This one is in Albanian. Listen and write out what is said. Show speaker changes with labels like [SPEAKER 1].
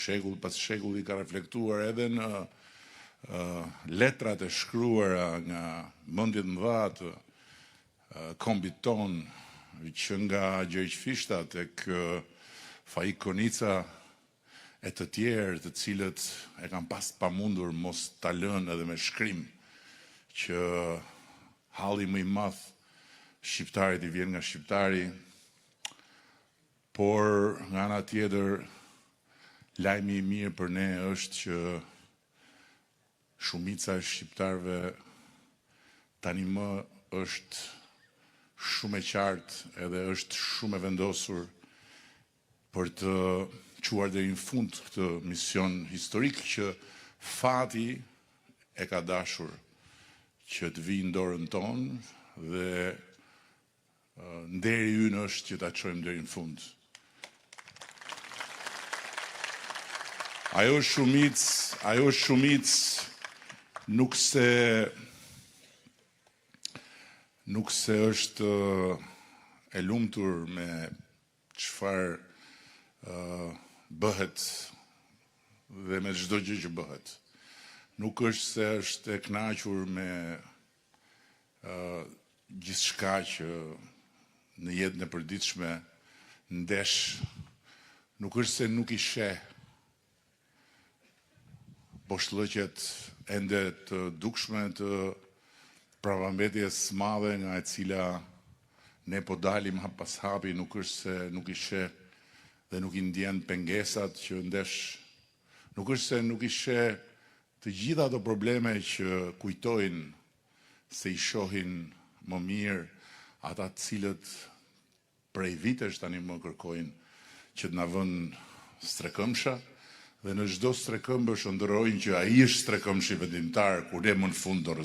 [SPEAKER 1] shekull pas shekulli ka reflektuar edhe në letrat e shkruara nga mendjet mëdha të kombit ton, që nga Gjergj Fishta tek Faik Konica e të tjerë të cilët e kanë pas pamundur mos ta lënë edhe me shkrim, që halli më i madh shqiptarit i vjen nga shqiptari, por nga ana tjetër lajmi i mirë për ne është që shumica e shqiptarëve tani më është shumë e qartë edhe është shumë e vendosur për të çuar deri në fund këtë mision historik që fati e ka dashur që të vijë në dorën tonë dhe nderi ynë është që ta çojmë deri në fund. Ajo shumicë nuk se është e lumtur me çfarë bëhet dhe me çdo gjë që bëhet. Nuk është se është e kënaqur me gjithçka që në jetën e përditshme ndesh, nuk është se nuk i sheh poshllëqet ende të dukshme të pravambetjes madhe nga e cila ne po dalim hap pas hapi, nuk është se nuk i sheh dhe nuk i ndjen pengesat që ndesh, nuk është se nuk i sheh të gjitha ato probleme që kujtojnë se i shohin më mirë ata të cilët prej vitesh tani më kërkojnë që të na vënë strekëmsha, dhe në çdo strekëmbë shndërrojnë që ai është strekëmshi vendimtar, kur ne më në fund do